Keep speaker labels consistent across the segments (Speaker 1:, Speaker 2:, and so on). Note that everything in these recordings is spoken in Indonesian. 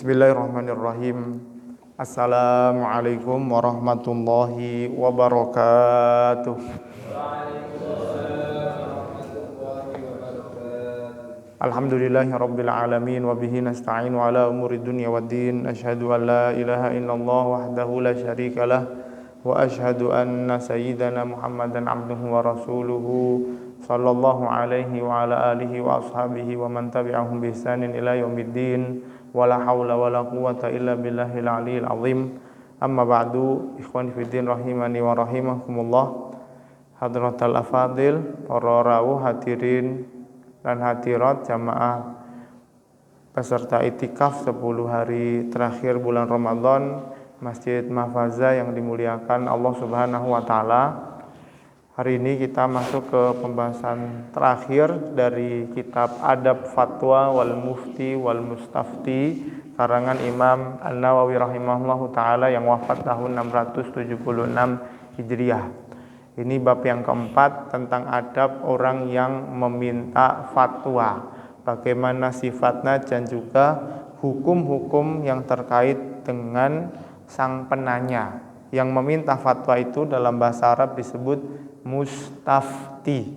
Speaker 1: Bismillahirrahmanirrahim. Assalamualaikum warahmatullahi wabarakatuh. Alhamdulillahirabbil alamin wa bihi nasta'inu ala umuri dunya waddin. Asyhadu an la ilaha illallah wahdahu la syarikalah wa asyhadu anna sayyidana Muhammadan abduhu wa rasuluhu sallallahu alaihi wa ala alihi wa ashabihi wa man tabi'ahum bi ihsanin ila yaumiddin. Wala haula wala quwata illa billahil aliyil azim. Amma ba'du, ikhwan fiddin rahimani wa rahimakumullah. Hadratal afadil, para rawuh hadirin dan hadirat jamaah peserta itikaf 10 hari terakhir bulan Ramadan Masjid Mahfazah yang dimuliakan Allah Subhanahu wa taala. Hari ini kita masuk ke pembahasan terakhir dari kitab Adab Fatwa wal Mufti wal Mustafti karangan Imam An-Nawawi rahimahullahu taala yang wafat tahun 676 Hijriah. Ini bab yang keempat tentang adab orang yang meminta fatwa. Bagaimana sifatnya dan juga hukum-hukum yang terkait dengan sang penanya. Yang meminta fatwa itu dalam bahasa Arab disebut mustafti,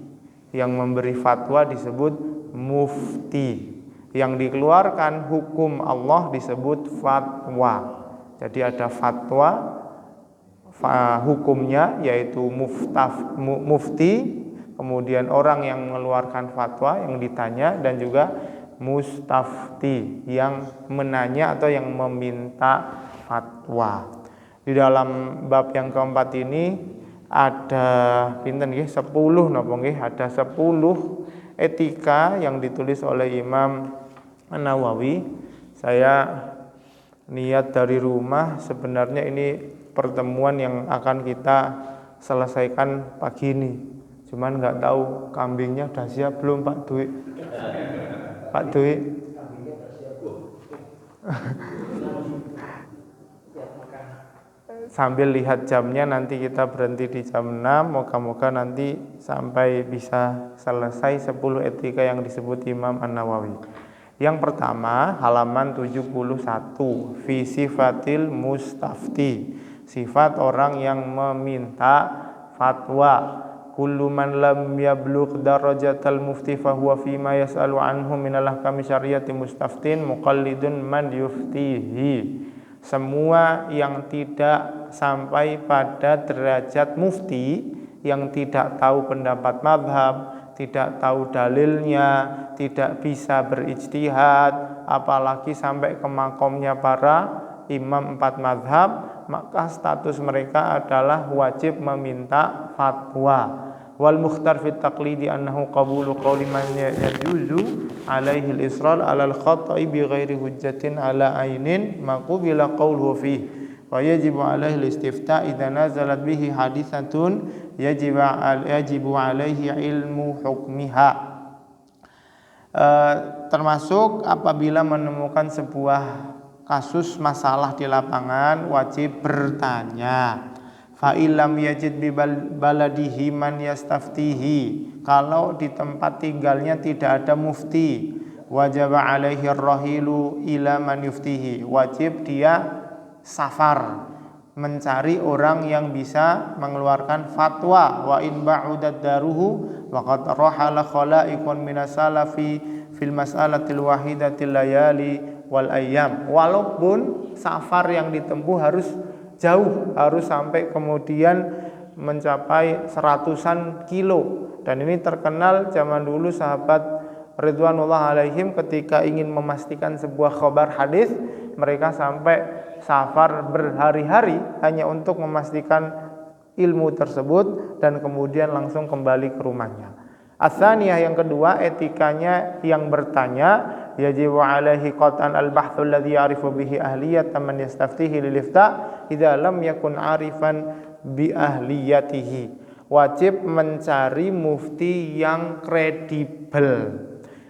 Speaker 1: yang memberi fatwa disebut mufti, yang dikeluarkan hukum Allah disebut fatwa. Jadi ada fatwa hukumnya yaitu mufti, kemudian orang yang mengeluarkan fatwa yang ditanya, dan juga mustafti yang menanya atau yang meminta fatwa. Di dalam bab yang keempat ini ada pinten nggih 10 napa nggih, ada 10 etika yang ditulis oleh Imam An-Nawawi. Saya niat dari rumah, sebenarnya ini pertemuan yang akan kita selesaikan pagi ini. Cuman nggak tahu kambingnya udah siap belum Pak Dwi? Pak Dwi. Sambil lihat jamnya, nanti kita berhenti di jam 6. Moga-moga nanti sampai bisa selesai 10 etika yang disebut Imam An-Nawawi. Yang pertama, halaman 71, fi sifatil mustafti, sifat orang yang meminta fatwa. Kullu man lam yablugh darajatal mufti fa huwa fi ma yas'alu anhu min al-ahkami syar'iyyati mustaftin muqallidun man yuftihi. Semua yang tidak sampai pada derajat mufti, yang tidak tahu pendapat mazhab, tidak tahu dalilnya, tidak bisa berijtihad, apalagi sampai ke makomnya para imam 4 mazhab, maka status mereka adalah wajib meminta fatwa. Wal mukhtar fit taqlidi annahu qabulu qawli man yajuzu alaihi al-israr ala al-khata'i bi ghairi hujjatin ala ainin maqubila qawluhu fihi wa yajibu alaihi al-istifta' idza nazalat bihi haditsatun yajibu alaihi ilmu hukmiha. Termasuk apabila menemukan sebuah kasus masalah di lapangan, wajib bertanya. Fa illam yajid bi baladihi man yastaftihi, kalau di tempat tinggalnya tidak ada mufti, wajib alaihi ar-rahilu ila man yuftihi, wajib dia safar mencari orang yang bisa mengeluarkan fatwa. Wa in ba'udat daruhu wa qad rahala khalaiqun minas salafi fil mas'alatil wahidatil layali wal ayyam, walaupun safar yang ditempuh harus jauh, harus sampai kemudian mencapai 100-an kilo. Dan ini terkenal zaman dulu sahabat ridwanullah alaihim ketika ingin memastikan sebuah khabar hadis, mereka sampai safar berhari-hari hanya untuk memastikan ilmu tersebut dan kemudian langsung kembali ke rumahnya. As-saniyah, yang kedua, etikanya yang bertanya, yajibu alaihi qat'an al-bahthu alladhi ya'rifu bihi ahliyatan man yastaftihi lil ifta' idza lam yakun 'arifan bi ahliyatihi. Wajib mencari mufti yang kredibel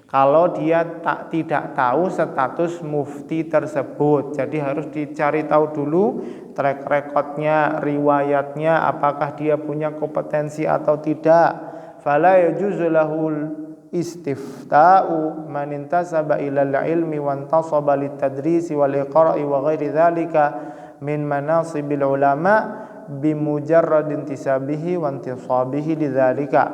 Speaker 1: kalau dia tidak tahu status mufti tersebut. Jadi harus dicari tahu dulu track recordnya, riwayatnya, apakah dia punya kompetensi atau tidak. Fala yajuzu lahul istifta'u man intasaba ilal ilmi wa intasaba litadrisi wal iqra'i wa ghairi dzalika min manasibil ulama bimujarrad intisabihi wa intisabihi lidzalika.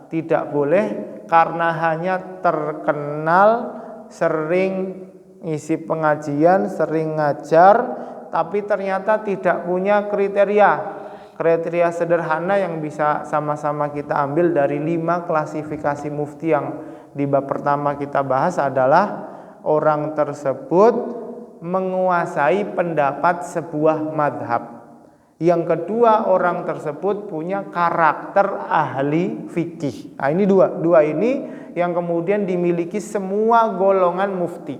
Speaker 1: Tidak boleh karena hanya terkenal sering ngisi pengajian, sering ngajar, tapi ternyata tidak punya kriteria sederhana yang bisa sama-sama kita ambil dari 5 klasifikasi mufti yang di bab pertama kita bahas adalah orang tersebut menguasai pendapat sebuah madhab. Yang kedua, orang tersebut punya karakter ahli fikih. Nah, ini dua ini yang kemudian dimiliki semua golongan mufti.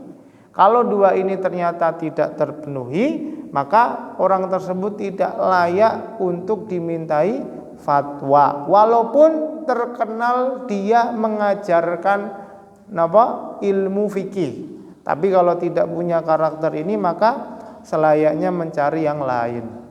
Speaker 1: Kalau 2 ini ternyata tidak terpenuhi, maka orang tersebut tidak layak untuk dimintai fatwa, walaupun terkenal dia mengajarkan ilmu fikih. Tapi kalau tidak punya karakter ini, maka selayaknya mencari yang lain.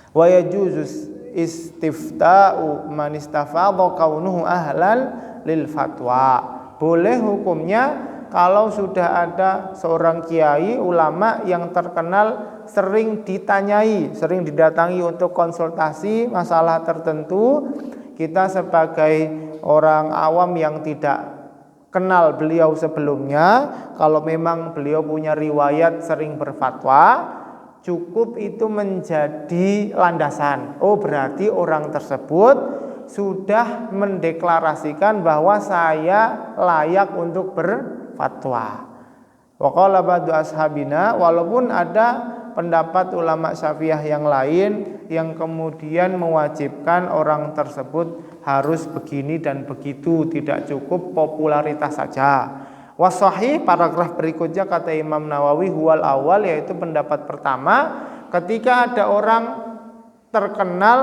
Speaker 1: Wa yajuzus istifta'u man istafadha kaunuhu ahlan lil fatwa. Boleh hukumnya kalau sudah ada seorang kiai ulama yang terkenal sering ditanyai, sering didatangi untuk konsultasi masalah tertentu, kita sebagai orang awam yang tidak kenal beliau sebelumnya, kalau memang beliau punya riwayat sering berfatwa, cukup itu menjadi landasan. Oh, berarti orang tersebut sudah mendeklarasikan bahwa saya layak untuk berfatwa. Wa qala ba'du ashabina, walaupun ada pendapat ulama Syafi'iyah yang lain yang kemudian mewajibkan orang tersebut harus begini dan begitu, tidak cukup popularitas saja. Wasahih, paragraf berikutnya kata Imam Nawawi, huwal awal, yaitu pendapat pertama, ketika ada orang terkenal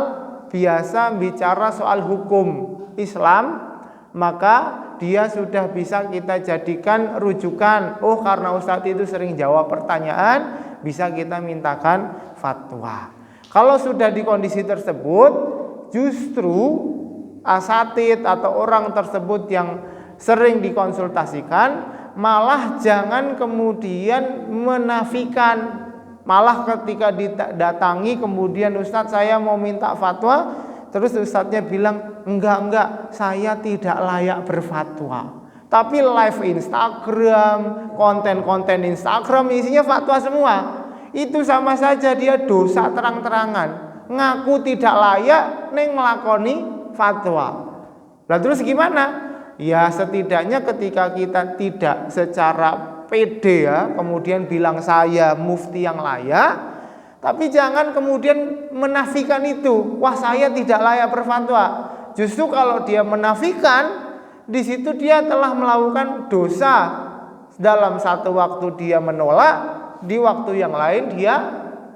Speaker 1: biasa bicara soal hukum Islam, maka dia sudah bisa kita jadikan rujukan. Oh, karena Ustadz itu sering jawab pertanyaan, bisa kita mintakan fatwa. Kalau sudah di kondisi tersebut, justru asatid atau orang tersebut yang sering dikonsultasikan malah jangan kemudian menafikan. Malah ketika didatangi kemudian, Ustadz saya mau minta fatwa, terus Ustadznya bilang enggak, saya tidak layak berfatwa. Tapi live Instagram, konten-konten Instagram isinya fatwa semua. Itu sama saja dia dosa terang-terangan. Ngaku tidak layak neng ngelakoni fatwa. Lah terus gimana? Ya setidaknya ketika kita tidak secara pede ya, kemudian bilang saya mufti yang layak, tapi jangan kemudian menafikan itu. Wah, saya tidak layak berfatwa. Justru kalau dia menafikan, di situ dia telah melakukan dosa. Dalam satu waktu dia menolak, di waktu yang lain dia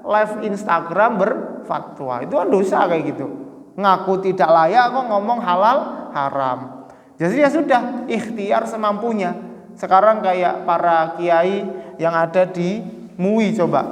Speaker 1: live Instagram berfatwa. Itu kan dosa kayak gitu. Ngaku tidak layak kok ngomong halal haram. Jadi ya sudah, ikhtiar semampunya. Sekarang kayak para kiai yang ada di MUI coba,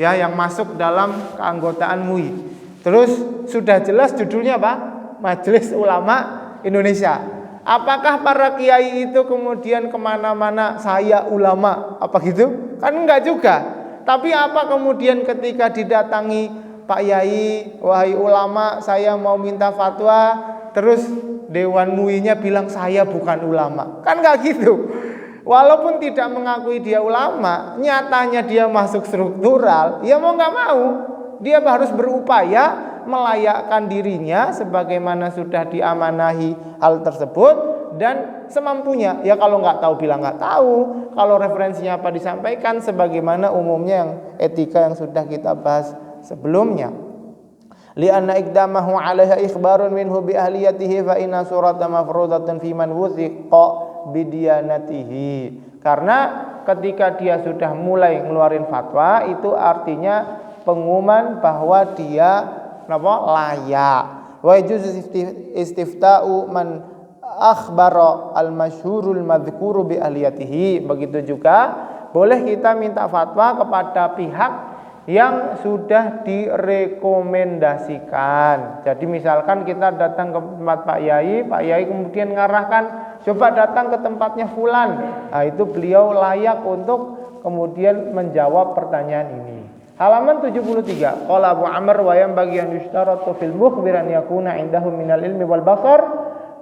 Speaker 1: ya, yang masuk dalam keanggotaan MUI. Terus sudah jelas judulnya apa? Majelis Ulama Indonesia. Apakah para kiai itu kemudian kemana-mana saya ulama apa gitu? Kan enggak juga. Tapi apa kemudian ketika didatangi Pak Yai, wahai ulama, saya mau minta fatwa, terus Dewan MUI-nya bilang saya bukan ulama? Kan enggak gitu. Walaupun tidak mengakui dia ulama, nyatanya dia masuk struktural, ya mau nggak mau, dia harus berupaya melayakkan dirinya sebagaimana sudah diamanahi hal tersebut dan semampunya. Ya kalau nggak tahu bilang nggak tahu, kalau referensinya apa disampaikan sebagaimana umumnya yang etika yang sudah kita bahas sebelumnya. Li'anna iqdamahu 'alaiha ikhbarun minhu bi ahliyatihi fa inna surata mafruḍatan fi man wuthiqa bidiyanatihi. Karena ketika dia sudah mulai ngeluarin fatwa, itu artinya pengumuman bahwa dia layak. Wa yajuz istifta'u man akhbara al-masyhurul madhkuru bi ahliyatihi. Begitu juga boleh kita minta fatwa kepada pihak yang sudah direkomendasikan. Jadi misalkan kita datang ke tempat Pak Yai kemudian mengarahkan coba datang ke tempatnya fulan. Nah, itu beliau layak untuk kemudian menjawab pertanyaan ini. Halaman 73. Qala Abu Amr wa yanbaghi an yushtaratu fil mukhbir an yakuna indahu minal ilmi wal basar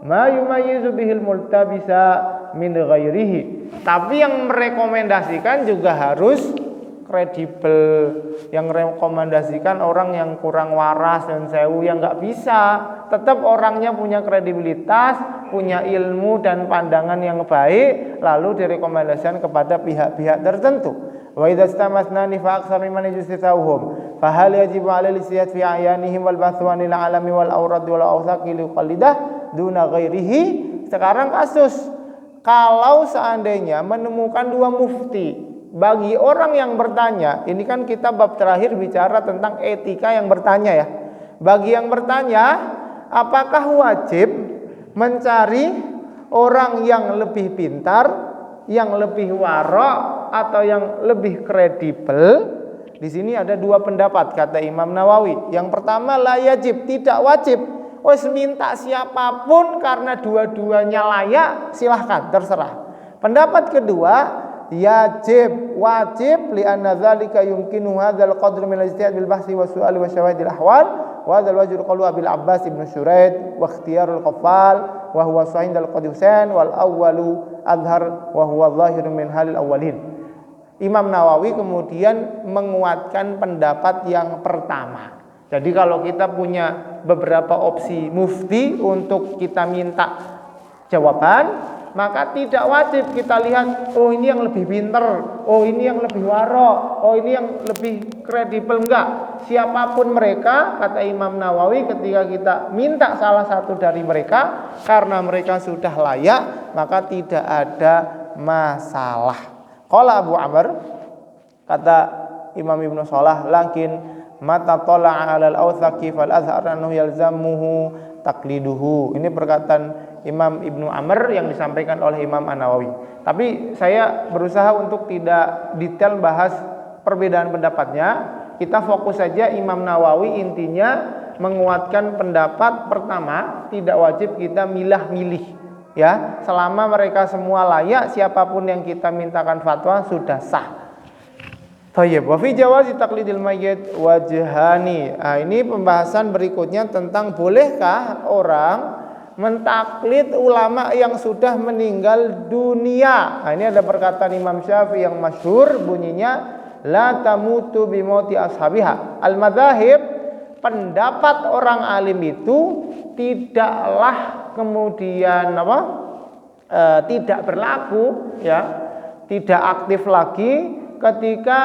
Speaker 1: ma yumayyizu bihil multabisa min ghairihi. Tapi yang merekomendasikan juga harus kredibel. Yang merekomendasikan orang yang kurang waras dan sewu yang nggak bisa. Tetap orangnya punya kredibilitas, punya ilmu dan pandangan yang baik, lalu direkomendasikan kepada pihak-pihak tertentu. Wa idza istamasnani fa aktsar mimman yujtithauhum fa hal yajibu 'ala al-istiyad fi ayanihim wal bathu 'anil 'alami wal awrad wal awsaqi li qalidah duna ghairihi. Sekarang kasus kalau seandainya menemukan dua mufti, bagi orang yang bertanya, ini kan kita bab terakhir bicara tentang etika yang bertanya ya. Bagi yang bertanya, apakah wajib mencari orang yang lebih pintar, yang lebih warok atau yang lebih kredibel? Di sini ada dua pendapat kata Imam Nawawi. Yang pertama, la yajib, tidak wajib. Wes minta siapapun karena dua-duanya layak, silahkan terserah. Pendapat kedua, yajib, wajib li'anna dzalika yumkinu hadzal qadr min al-ijtihad bil bahsi wa su'al wa syawahidil ahwal wa hadzal wajhu qalu Abil Abbas Ibnu Syuraid wa ikhtiyarul Qaffal wa huwa sahih al-Qadi Husain wal awwalu adhar wa huwa dhahirun min halil awwalin. Imam Nawawi kemudian menguatkan pendapat yang pertama. Jadi kalau kita punya beberapa opsi mufti untuk kita minta jawaban, maka tidak wajib kita lihat, oh ini yang lebih pinter, oh ini yang lebih warok, oh ini yang lebih kredibel. Enggak, siapapun mereka, kata Imam Nawawi, ketika kita minta salah satu dari mereka karena mereka sudah layak, maka tidak ada masalah. Qala Abu Amr, kata Imam Ibnu Shalah, lakin mata tala'a 'alal awthaqi fal azhar annahu yalzamuhu taqliduhu. Ini perkataan Imam Ibnu Amr yang disampaikan oleh Imam An-Nawawi. Tapi saya berusaha untuk tidak detail bahas perbedaan pendapatnya. Kita fokus saja Imam Nawawi intinya menguatkan pendapat pertama, tidak wajib kita milah-milih. Ya, selama mereka semua layak, siapapun yang kita mintakan fatwa sudah sah. Thayyib, wa fi jawazi taqlidil mayyit wajhani. Nah, ini pembahasan berikutnya tentang bolehkah orang mentaklid ulama yang sudah meninggal dunia. Nah, ini ada perkataan Imam Syafi'i yang masyhur bunyinya la tamutu bimauti ashabiha. Al-madzahib, pendapat orang alim itu tidaklah kemudian tidak berlaku ya, tidak aktif lagi ketika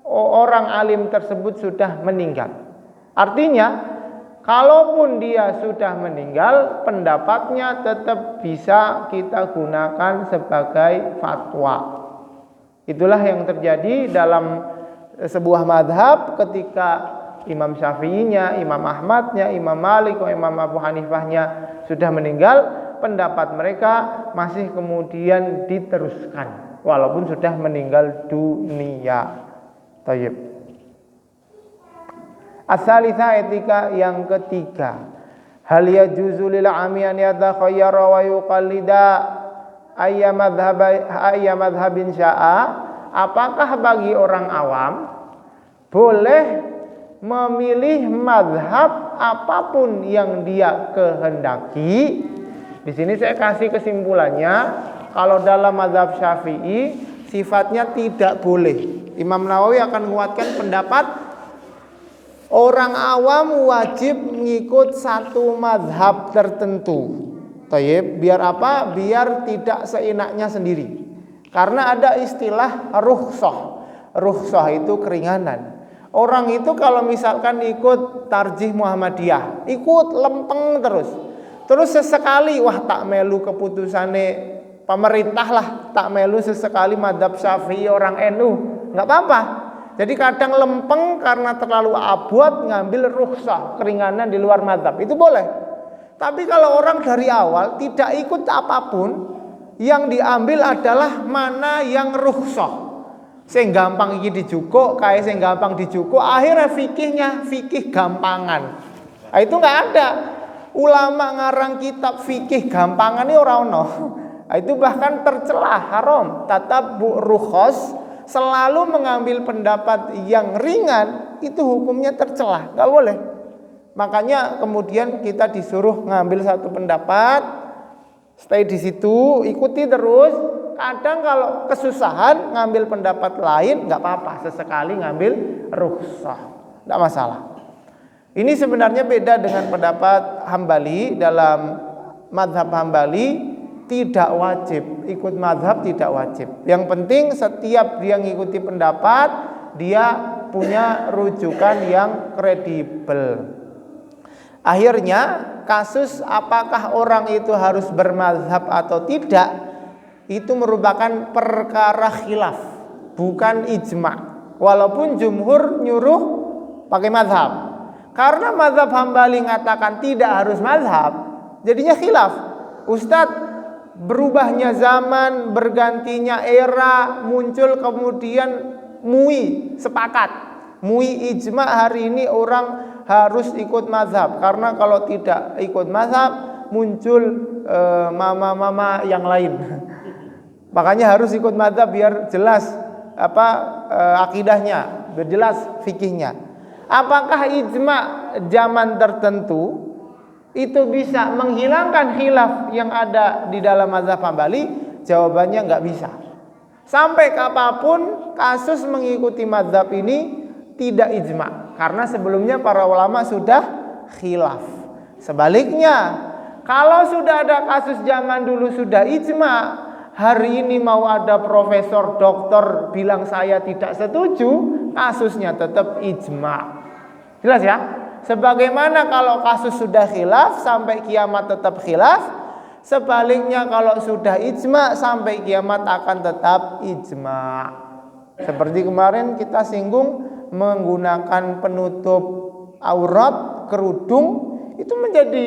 Speaker 1: orang alim tersebut sudah meninggal. Artinya kalaupun dia sudah meninggal, pendapatnya tetap bisa kita gunakan sebagai fatwa. Itulah yang terjadi dalam sebuah madhab ketika Imam Syafi'inya, Imam Ahmadnya, Imam Malik, Imam Abu Hanifahnya sudah meninggal, pendapat mereka masih kemudian diteruskan walaupun sudah meninggal dunia. Tayyib. As-salisa, etika yang ketiga. Hal yajuzu lil 'ami an yatakhayyara wa yuqallida ayya madhhabin sya'a. Apakah bagi orang awam boleh memilih mazhab apapun yang dia kehendaki? Di sini saya kasih kesimpulannya, kalau dalam mazhab Syafi'i sifatnya tidak boleh. Imam Nawawi akan menguatkan pendapat orang awam wajib mengikut satu mazhab tertentu. Tayyib, biar apa? Biar tidak seenaknya sendiri. Karena ada istilah rukhsah. Rukhsah itu keringanan. Orang itu kalau misalkan ikut tarjih Muhammadiyah, ikut lempeng terus sesekali wah tak melu keputusannya pemerintah lah, tak melu sesekali madhab Syafi'i orang NU, nggak apa-apa. Jadi kadang lempeng karena terlalu abot ngambil rukhsah, keringanan di luar madhab, itu boleh. Tapi kalau orang dari awal tidak ikut apapun, yang diambil adalah mana yang rukhsah. Sing gampang iki dijukuk, kae sing gampang dijukuk, akhirnya fikih gampangan. Nah, itu enggak ada. ulama ngarang kitab fikih gampangan ora ono. Itu bahkan tercela, haram. Tatabbu rukhas, selalu mengambil pendapat yang ringan, itu hukumnya tercela, nggak boleh. Makanya kemudian kita disuruh ngambil satu pendapat, stay di situ, ikuti terus. Kadang kalau kesusahan ngambil pendapat lain nggak apa-apa, sesekali ngambil rukhsah, nggak masalah. Ini sebenarnya beda dengan pendapat Hambali. Dalam mazhab Hambali tidak wajib ikut mazhab, tidak wajib. Yang penting setiap dia ngikuti pendapat, dia punya rujukan yang kredibel. Akhirnya kasus apakah orang itu harus bermazhab atau tidak, itu merupakan perkara khilaf, bukan ijma. Walaupun jumhur nyuruh pakai mazhab. Karena mazhab Hambali mengatakan tidak harus mazhab, jadinya khilaf. Ustadz, berubahnya zaman, bergantinya era, muncul kemudian MUI sepakat, MUI ijma hari ini orang harus ikut mazhab, karena kalau tidak ikut mazhab muncul mama-mama yang lain. Makanya harus ikut mazhab biar jelas akidahnya, biar jelas fikihnya. Apakah ijma zaman tertentu itu bisa menghilangkan khilaf yang ada di dalam mazhab Hambali? Jawabannya nggak bisa. Sampai kapanpun kasus mengikuti mazhab ini tidak ijma, karena sebelumnya para ulama sudah khilaf. Sebaliknya, kalau sudah ada kasus zaman dulu sudah ijma, hari ini mau ada profesor doktor bilang saya tidak setuju, kasusnya tetap ijma. Jelas ya? Sebagaimana kalau kasus sudah khilaf sampai kiamat tetap khilaf, sebaliknya kalau sudah ijma sampai kiamat akan tetap ijma. Seperti kemarin kita singgung menggunakan penutup aurat, kerudung, itu menjadi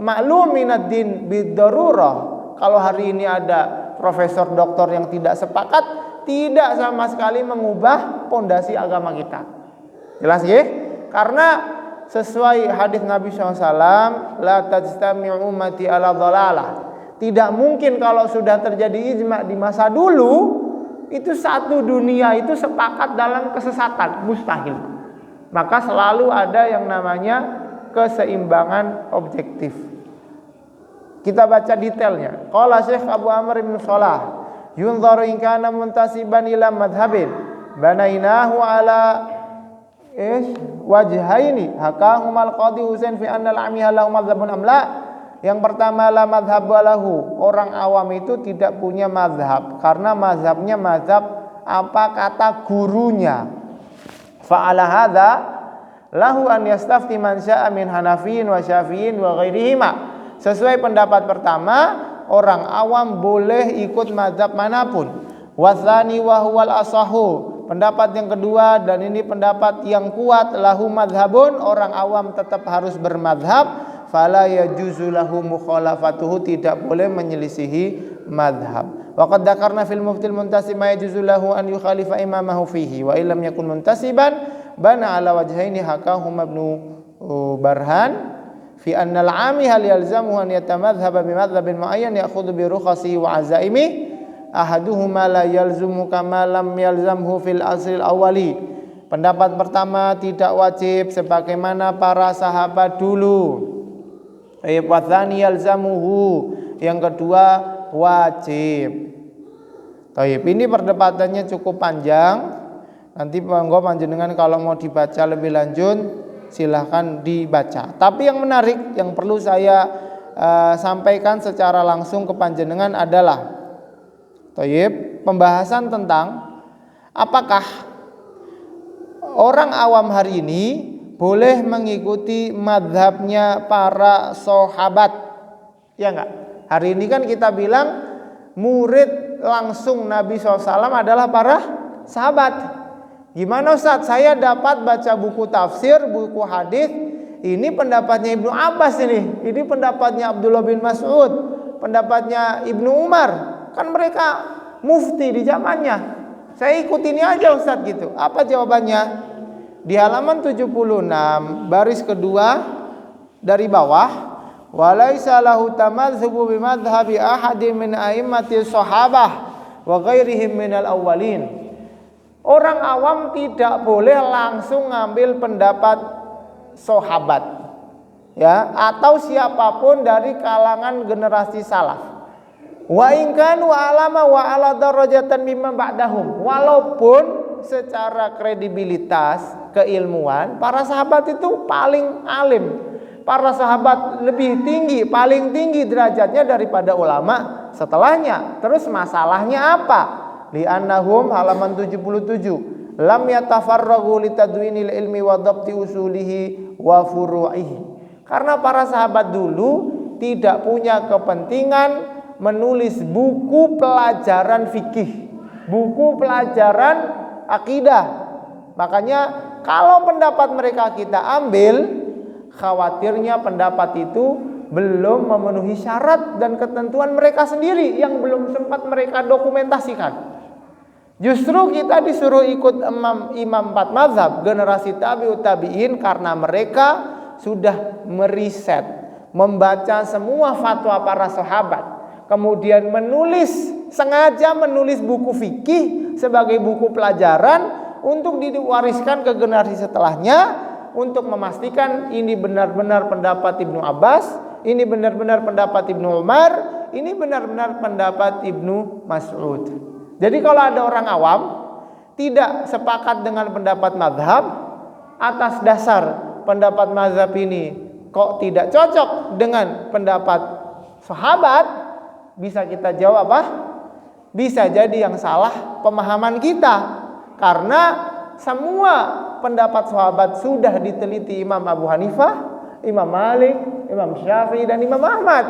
Speaker 1: maklum minad din bidarurah. Kalau hari ini ada profesor doktor yang tidak sepakat, tidak sama sekali mengubah pondasi agama kita. Jelas ya? Karena sesuai hadis Nabi SAW, la tajtami'u ummati ala dhalalah. Tidak mungkin kalau sudah terjadi ijma di masa dulu, itu satu dunia itu sepakat dalam kesesatan, mustahil. Maka selalu ada yang namanya keseimbangan objektif. Kita baca detailnya. Qala Syekh Abu Amr bin Shalah, yunzaru in kana muntasiban ila madhhabin banainahu ala wajhaini hakahumal qadi Husain fi anna al-amiha lahu madhhabun amla. Yang pertama, la madhhab lahu, orang awam itu tidak punya mazhab karena mazhabnya mazhab apa kata gurunya. Fa ala hadza lahu an yastafti man syaa min Hanafiyin wa Syafi'in wa ghairihima. Sesuai pendapat pertama, orang awam boleh ikut mazhab manapun. Watsani wa huwal asahu. Pendapat yang kedua, dan ini pendapat yang kuat, lahu madhabun, orang awam tetap harus bermadhab, fala yajuzu lahu mukhalafatuhu, tidak boleh menyelisihi madhab. Wa qad dzakarna fil muftil muntasib ma yajuzu lahu an yukhalifa imamahu fihi wa illam yakun muntasiban bana ala wajhaini hakahum ibnu Barhan fi anna al-'ami hal yalzamuhu an yatamadhhaba bi madhhabin muayyan ya'khudhu bi rukhasihi wa azaimi ahaduhuma la yalzumu kama lam yalzamhu fil asril awali. Pendapat pertama, tidak wajib sebagaimana para sahabat dulu. Wa tsani yalzamuhu, yang kedua wajib. Baik, ini perdebatannya cukup panjang. Nanti monggo panjenengan kalau mau dibaca lebih lanjut silahkan dibaca. Tapi yang menarik yang perlu saya sampaikan secara langsung ke panjenengan adalah pembahasan tentang apakah orang awam hari ini boleh mengikuti madhabnya para sahabat, ya enggak? Hari ini kan kita bilang murid langsung Nabi SAW adalah para sahabat. Gimana Ustaz? Saya dapat baca buku tafsir, buku hadis, ini pendapatnya Ibnu Abbas ini pendapatnya Abdullah bin Mas'ud, pendapatnya Ibnu Umar. Kan mereka mufti di zamannya. Saya ikut ini aja Ustaz gitu. Apa jawabannya? Di halaman 76 baris kedua dari bawah, walaisa lahu tamadzubu bimadhhabi ahadin min a'immati sahabah wa ghairihim minal awwalin. Orang awam tidak boleh langsung ngambil pendapat sahabat, ya, atau siapapun dari kalangan generasi salaf. Wa in kanu alama wa ala darajatan mimman ba'dahum. Walaupun secara kredibilitas, keilmuan, para sahabat itu paling alim. Para sahabat lebih tinggi, paling tinggi derajatnya daripada ulama setelahnya. Terus masalahnya apa? Li'annahum halaman 77. Lam yatafarraghu litadwinil ilmi wa dhabti usulihi wa furu'ihi. Karena para sahabat dulu tidak punya kepentingan menulis buku pelajaran fikih, buku pelajaran akidah. Makanya kalau pendapat mereka kita ambil, khawatirnya pendapat itu belum memenuhi syarat dan ketentuan mereka sendiri yang belum sempat mereka dokumentasikan. Justru kita disuruh ikut imam 4 mazhab generasi tabi'ut tabi'in karena mereka sudah meriset, membaca semua fatwa para sahabat, kemudian sengaja menulis buku fikih sebagai buku pelajaran untuk diwariskan ke generasi setelahnya, untuk memastikan ini benar-benar pendapat Ibnu Abbas, ini benar-benar pendapat Ibnu Umar, ini benar-benar pendapat Ibnu Mas'ud. Jadi kalau ada orang awam tidak sepakat dengan pendapat mazhab, atas dasar pendapat mazhab ini kok tidak cocok dengan pendapat sahabat, bisa kita jawab apa? Bisa jadi yang salah pemahaman kita, karena semua pendapat sahabat sudah diteliti Imam Abu Hanifah, Imam Malik, Imam Syafi'i dan Imam Ahmad.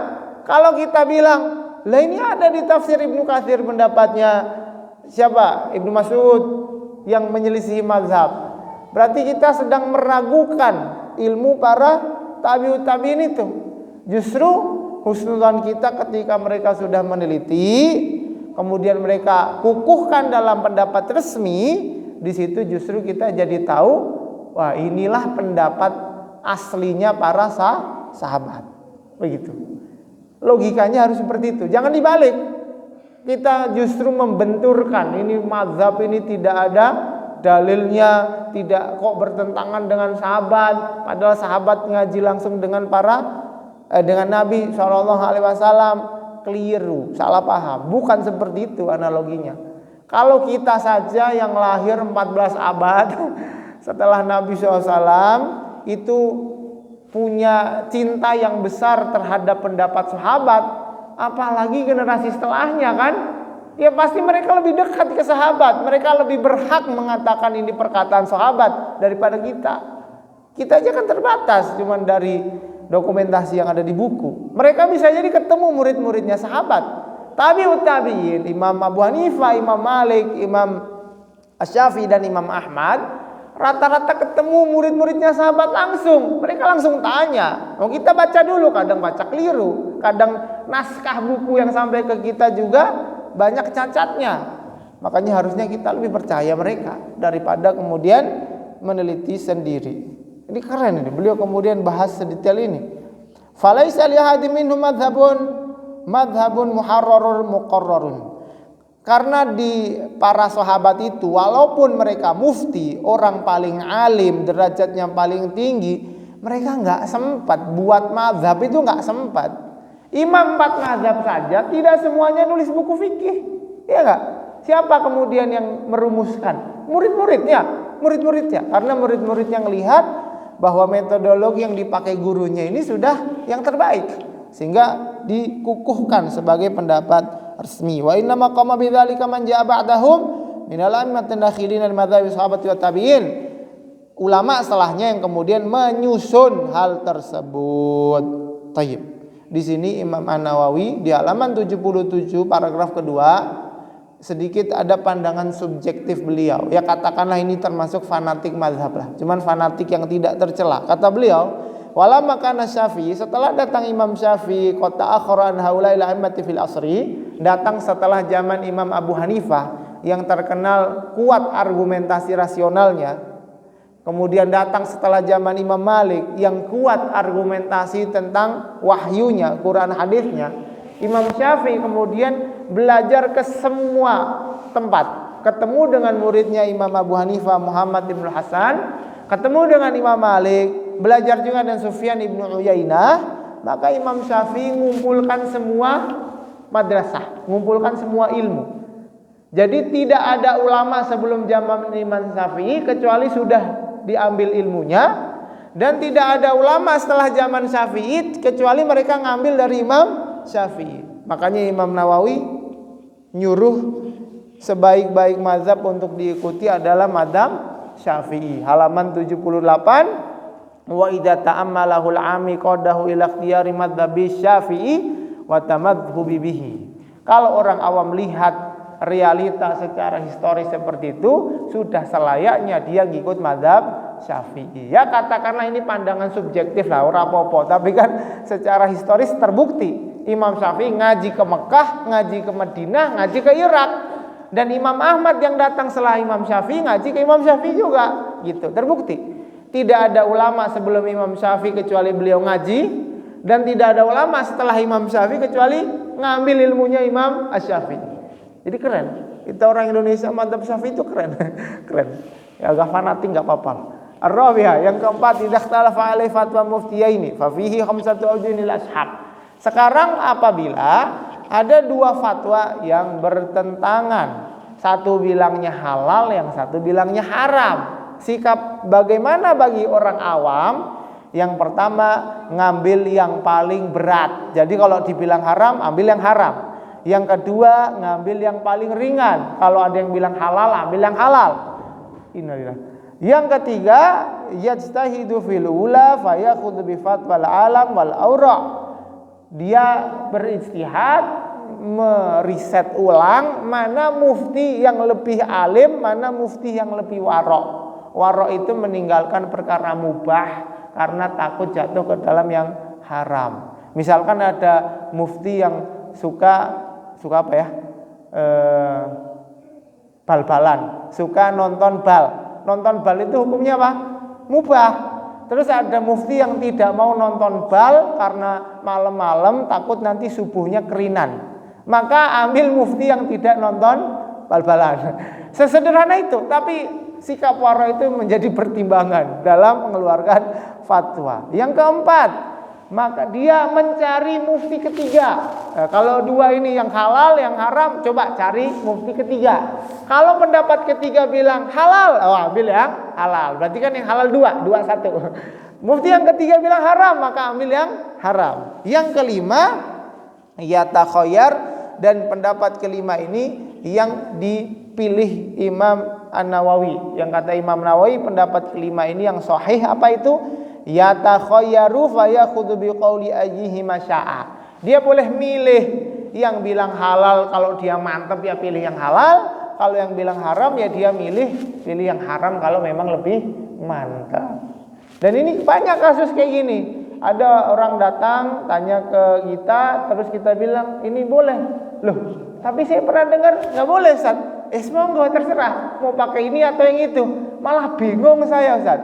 Speaker 1: Kalau kita bilang, lah ini ada di tafsir Ibnu Katsir pendapatnya siapa? Ibnu Mas'ud yang menyelisihi mazhab. Berarti kita sedang meragukan ilmu para tabi'ut tabi'in itu. Justru husnudzon kita ketika mereka sudah meneliti, kemudian mereka kukuhkan dalam pendapat resmi, di situ justru kita jadi tahu, wah inilah pendapat aslinya para sahabat. Begitu. Logikanya harus seperti itu. Jangan dibalik. Kita justru membenturkan, ini mazhab ini tidak ada dalilnya, tidak kok bertentangan dengan sahabat, padahal sahabat ngaji langsung dengan dengan Nabi SAW. Keliru, salah paham. Bukan seperti itu analoginya. Kalau kita saja yang lahir 14 abad setelah Nabi SAW itu punya cinta yang besar terhadap pendapat sahabat, apalagi generasi setelahnya kan, ya pasti mereka lebih dekat ke sahabat. Mereka lebih berhak mengatakan ini perkataan sahabat daripada kita. Kita aja kan terbatas cuman dari dokumentasi yang ada di buku. Mereka bisa jadi ketemu murid-muridnya sahabat, tabi'ut tabi'in, Imam Abu Hanifah, Imam Malik, Imam Syafi'i dan Imam Ahmad, rata-rata ketemu murid-muridnya sahabat langsung. Mereka langsung tanya. Mau kita baca dulu, kadang baca keliru, kadang naskah buku yang sampai ke kita juga banyak cacatnya. Makanya harusnya kita lebih percaya mereka daripada kemudian meneliti sendiri. Ini keren ini. Beliau kemudian bahas sedetail ini. Falaisa li ahadin minhum madhabun muharrarun muqarrarun. Karena di para sahabat itu walaupun mereka mufti, orang paling alim, derajatnya paling tinggi, mereka nggak sempat buat mazhab, itu nggak sempat. Imam 4 mazhab saja tidak semuanya nulis buku fikih, ya nggak? Siapa kemudian yang merumuskan? Murid-muridnya. Karena murid-muridnya melihat bahwa metodologi yang dipakai gurunya ini sudah yang terbaik, sehingga dikukuhkan sebagai pendapat resmi. Wa inna maqama bidzalika man jaa ba'dahum minal a'immatin dakhilin al-madzhabi sahabati wa tabi'in. Ulama setelahnya yang kemudian menyusun hal tersebut. Tayyib. Di sini Imam An-Nawawi di halaman 77 paragraf kedua sedikit ada pandangan subjektif beliau. Ya katakanlah ini termasuk fanatik mazhab lah. Cuman fanatik yang tidak tercela. Kata beliau, wala makana Syafi'i, setelah datang Imam Syafi'i qata akhran haulail a'immati fil asri, datang setelah zaman Imam Abu Hanifah yang terkenal kuat argumentasi rasionalnya. Kemudian datang setelah zaman Imam Malik yang kuat argumentasi tentang wahyunya, Quran hadisnya. Imam Syafi'i kemudian belajar ke semua tempat. Ketemu dengan muridnya Imam Abu Hanifah Muhammad bin Hasan, ketemu dengan Imam Malik, belajar juga dengan Sufyan bin Uyainah. Maka Imam Syafi'i mengumpulkan semua madrasah, mengumpulkan semua ilmu. Jadi tidak ada ulama sebelum zaman Imam Syafi'i kecuali sudah diambil ilmunya, dan tidak ada ulama setelah zaman Syafi'i kecuali mereka ngambil dari Imam Syafi'i. Makanya Imam Nawawi nyuruh sebaik-baik mazhab untuk diikuti adalah mazhab Syafi'i. Halaman 78, wa idza ta'ammalahul 'ami qadahu ila ikhtiyari madzhabi Syafi'i wa tamadhubi bihi. Kalau orang awam lihat realita secara historis seperti itu, sudah selayaknya dia ngikut mazhab Syafi'i. Ya katakanlah ini pandangan subjektif lah, ora apa-apa, tapi kan secara historis terbukti Imam Syafi'i ngaji ke Mekah, ngaji ke Madinah, ngaji ke Irak. Dan Imam Ahmad yang datang setelah Imam Syafi'i ngaji ke Imam Syafi'i juga, gitu. Terbukti. Tidak ada ulama sebelum Imam Syafi'i kecuali beliau ngaji, dan tidak ada ulama setelah Imam Syafi'i kecuali ngambil ilmunya Imam Asy-Syafi'i. Jadi keren. Kita orang Indonesia madzhab Syafi'i itu keren. Keren. Ya agak fanatik enggak apa-apa. Ar-rabi'ah, yang keempat, idza ikhtalafa alai fatwa muftiyaini fa fihi khamsatu awjunil ashab. Sekarang apabila ada dua fatwa yang bertentangan, satu bilangnya halal, yang satu bilangnya haram. Sikap bagaimana bagi orang awam? Yang pertama, ngambil yang paling berat. Jadi kalau dibilang haram, ambil yang haram. Yang kedua, ngambil yang paling ringan. Kalau ada yang bilang halal, ambil yang halal. Innalillah. Yang ketiga, yajtahidu fil ula fayakhudhu bi fatwal alam wal aura. Dia beristihad, meriset ulang mana mufti yang lebih alim, mana mufti yang lebih warok. Warok itu meninggalkan perkara mubah karena takut jatuh ke dalam yang haram. Misalkan ada mufti yang suka apa ya, bal-balan, suka nonton bal. Nonton bal itu hukumnya apa? Mubah. Terus ada mufti yang tidak mau nonton bal karena malam-malam takut nanti subuhnya kerinan. Maka ambil mufti yang tidak nonton bal-balan. Sesederhana itu, tapi sikap waro itu menjadi pertimbangan dalam mengeluarkan fatwa. Yang keempat, maka dia mencari mufti ketiga. Nah, kalau dua ini yang halal, yang haram, coba cari mufti ketiga. Kalau pendapat ketiga bilang halal, ambil yang halal. Berarti kan yang halal dua satu. Mufti yang ketiga bilang haram, maka ambil yang haram. Yang kelima, yatakhayyar, dan pendapat kelima ini yang dipilih Imam An-Nawawi. Yang kata Imam Nawawi, pendapat kelima ini yang sahih apa itu? Yatakhayyaru fayakhudhu biqauli ayyihi masya'a. Dia boleh milih, yang bilang halal kalau dia mantap ya pilih yang halal, kalau yang bilang haram ya dia pilih yang haram kalau memang lebih mantap. Dan ini banyak kasus kayak gini. Ada orang datang tanya ke kita, terus kita bilang ini boleh. Loh, tapi saya pernah dengar nggak boleh, Ustaz. Monggo terserah mau pakai ini atau yang itu. Malah bingung saya, Ustaz.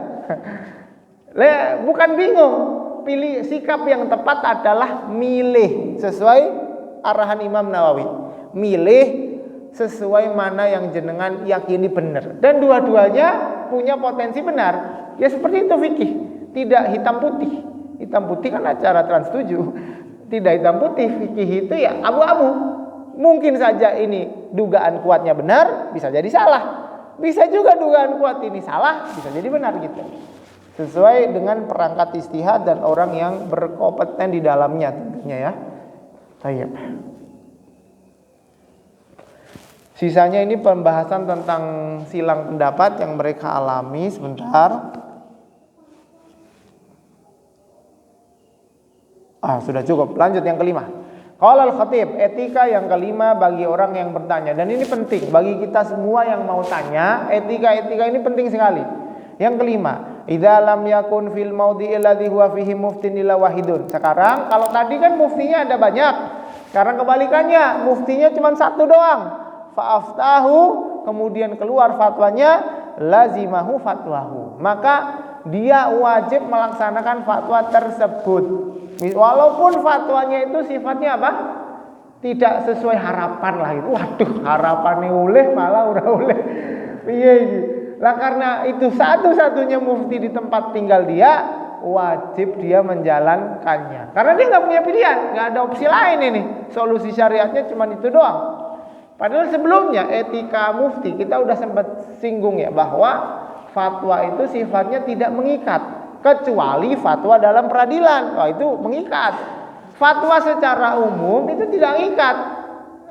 Speaker 1: Bukan bingung, pilih sikap yang tepat adalah milih sesuai arahan Imam Nawawi. Milih sesuai mana yang jenengan yakini benar. Dan dua-duanya punya potensi benar. Ya seperti itu fikih, tidak hitam putih. Hitam putih kan acara Trans 7. Tidak hitam putih, fikih itu ya abu-abu. Mungkin saja ini dugaan kuatnya benar, bisa jadi salah. Bisa juga dugaan kuat ini salah, bisa jadi benar gitu. Sesuai dengan perangkat istihad dan orang yang berkompeten di dalamnya tentunya ya. Baik. Sisanya ini pembahasan tentang silang pendapat yang mereka alami. Sebentar. Sudah cukup. Lanjut yang kelima. Qala al-khatib, etika yang kelima bagi orang yang bertanya. Dan ini penting bagi kita semua yang mau tanya. Etika ini penting sekali. Yang kelima, idza lam yakun fil maudhi'i alladhi huwa fihi muftin illa wahidun. Sekarang kalau tadi kan muftinya ada banyak. Sekarang kebalikannya, muftinya cuma satu doang. Fa'aftahu, kemudian keluar fatwanya, lazimahu fatwahu. Maka dia wajib melaksanakan fatwa tersebut. Walaupun fatwanya itu sifatnya apa? Tidak sesuai harapan lah itu. Waduh, harapannya oleh malah ora oleh. Piye iki? Lah karena itu satu-satunya mufti di tempat tinggal dia, wajib dia menjalankannya. Karena dia nggak punya pilihan, nggak ada opsi lain ini. Solusi syariatnya cuma itu doang. Padahal sebelumnya etika mufti kita udah sempat singgung ya, bahwa fatwa itu sifatnya tidak mengikat, kecuali fatwa dalam peradilan. Wah, itu mengikat. Fatwa secara umum itu tidak mengikat.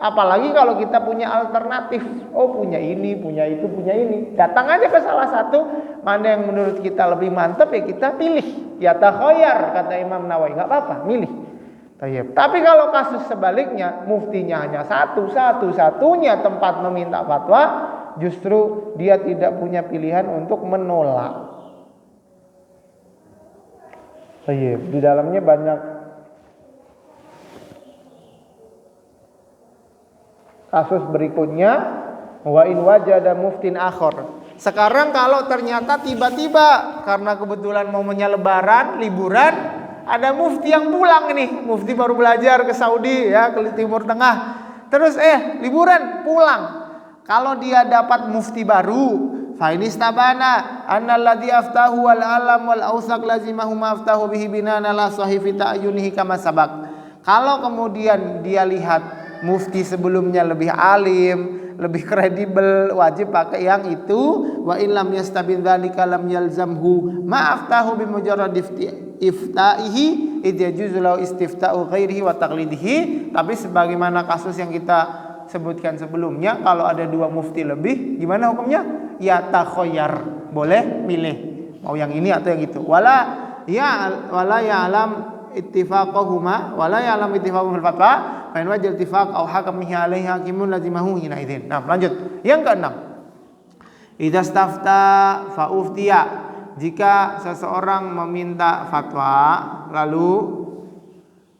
Speaker 1: Apalagi kalau kita punya alternatif. Oh, punya ini, punya itu, punya ini. Datang aja ke salah satu, mana yang menurut kita lebih mantap ya kita pilih. Ya takhoyar, kata Imam Nawawi, nggak apa-apa, milih. Tapi kalau kasus sebaliknya, muftinya hanya satu-satunya tempat meminta fatwa, justru dia tidak punya pilihan untuk menolak. Di dalamnya banyak kasus berikutnya, wa in wajada muftin akhar. Sekarang kalau ternyata tiba-tiba karena kebetulan momennya lebaran, liburan, ada mufti yang pulang nih, mufti baru belajar ke Saudi ya, ke Timur Tengah. Terus liburan pulang. Kalau dia dapat mufti baru, fa inistabana annalladzi aftahu wal alam wal ausaq lazimahu ma aftahu bihi binana la sahifi ta'yunihi kama sabaq. Kalau kemudian dia lihat mufti sebelumnya lebih alim, lebih kredibel, wajib pakai yang itu. Wa in lam yastabin dzalika lam yalzamhu ma aftahu bi mujarrad iftaihi id yajuzu lahu istifta'u ghairihi wa taqlidihi. Tapi sebagaimana kasus yang kita sebutkan sebelumnya, kalau ada dua mufti lebih, gimana hukumnya? Ya takhoyar, boleh milih mau yang ini atau yang itu. Wala ya'lam ittifaqahuma wala ya'lam ittifaqahum fil fatwa fa in wajal ittifaq aw hakamihi alaihi hakimun lazimahu hina idzin. Nah, lanjut. Yang keenam. Idza stafta fa uftiya. Jika seseorang meminta fatwa lalu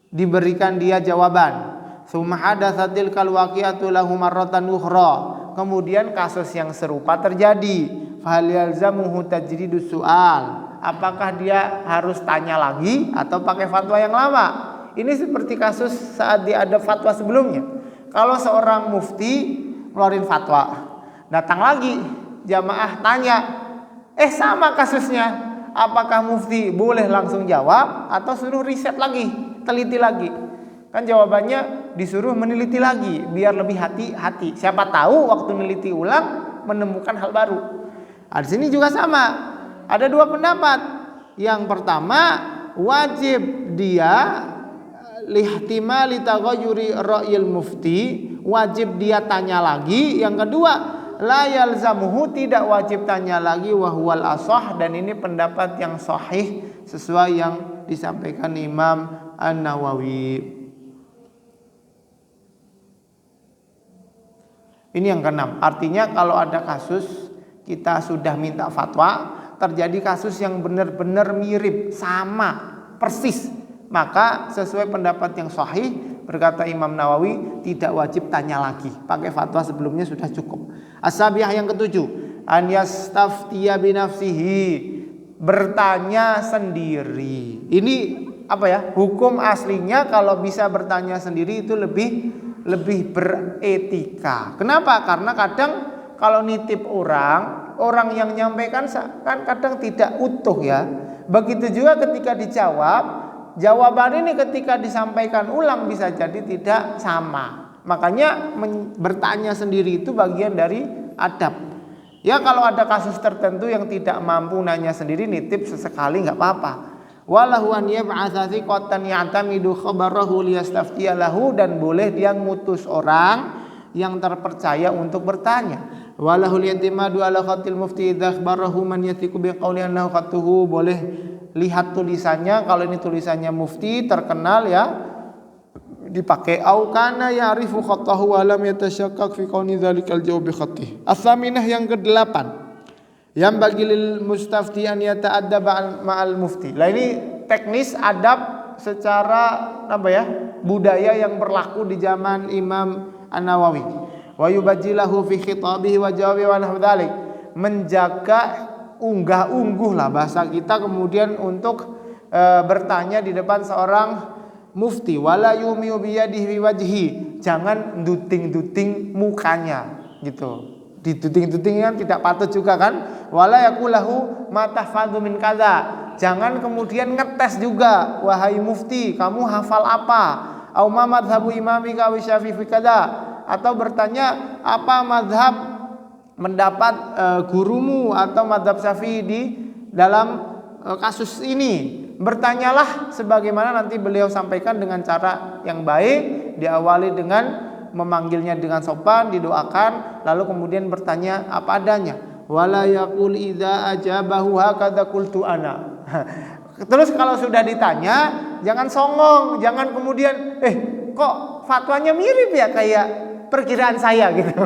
Speaker 1: diberikan dia jawaban. Tsumma hadatsatil kal waqi'atu lahu marratan ukhra. Kemudian kasus yang serupa terjadi. Fa hal yalzamuhu tajdidus su'al. Apakah dia harus tanya lagi atau pakai fatwa yang lama? Ini seperti kasus saat dia ada fatwa sebelumnya. Kalau seorang mufti ngeluarin fatwa, datang lagi jamaah tanya, sama kasusnya. Apakah mufti boleh langsung jawab atau suruh riset lagi, teliti lagi? Kan jawabannya disuruh meneliti lagi biar lebih hati-hati. Siapa tahu waktu meneliti ulang menemukan hal baru. Di sini juga sama. Ada dua pendapat. Yang pertama, wajib dia lihtimali taghayyuri ra'yil mufti, wajib dia tanya lagi. Yang kedua, la yalzamuhu, tidak wajib tanya lagi, wa huwal ashah, dan ini pendapat yang sahih sesuai yang disampaikan Imam An-Nawawi. Ini yang keenam. Artinya kalau ada kasus kita sudah minta fatwa, terjadi kasus yang benar-benar mirip, sama, persis, maka sesuai pendapat yang sahih, berkata Imam Nawawi, tidak wajib tanya lagi, pakai fatwa sebelumnya sudah cukup. As-sabiyah yang ketujuh, an yastaftiya binafsihi, bertanya sendiri. Ini apa ya? Hukum aslinya kalau bisa bertanya sendiri itu lebih beretika. Kenapa? Karena kadang kalau nitip orang yang nyampaikan kan kadang tidak utuh ya. Begitu juga ketika dijawab, jawaban ini ketika disampaikan ulang bisa jadi tidak sama. Makanya bertanya sendiri itu bagian dari adab. Ya, kalau ada kasus tertentu yang tidak mampu nanya sendiri, nitip sesekali nggak apa-apa. Walahu an yab'atsa thiqatan ya'tamidu khabarahu liyastaftiya lahu, dan boleh dia ngutus orang yang terpercaya untuk bertanya. Walahu li'timadu ala khatil mufti idza akhbarahu man yathiqu biqauli annahu khatuhu, boleh lihat tulisannya, kalau ini tulisannya mufti terkenal ya dipakai. Au kana ya'rifu khatahu wa lam yatashakkak fi kauni dzalikal jawab bi khatih. As-saminah yang ke-8, yang bagi lil mustafti an yata'addab ma'al mufti. Lah ini teknis adab secara budaya yang berlaku di zaman Imam An-Nawawi. Wa yubajjilahu fi khitabihi wa jawabi wa nahwu dzalik. menjaga unggah-ungguh lah bahasa kita, kemudian untuk bertanya di depan seorang mufti. Wala yumiu biyadihi wajhi, jangan duting-duting mukanya gitu. Diduting-duting kan tidak patut juga kan. Wala yaqulahu ma tahfadzu min kadza, jangan kemudian ngetes juga, wahai mufti kamu hafal apa, au ma madhabu imamika wa syafi'i kadza, atau bertanya apa madhab mendapat gurumu atau madhab syafi'i di dalam kasus ini. Bertanyalah sebagaimana nanti beliau sampaikan dengan cara yang baik, diawali dengan memanggilnya dengan sopan, didoakan, lalu kemudian bertanya apa adanya. Wala yaqul idza ajabahu hakadza qultu ana. Terus kalau sudah ditanya jangan songong, jangan kemudian kok fatwanya mirip ya kayak perkiraan saya gitu.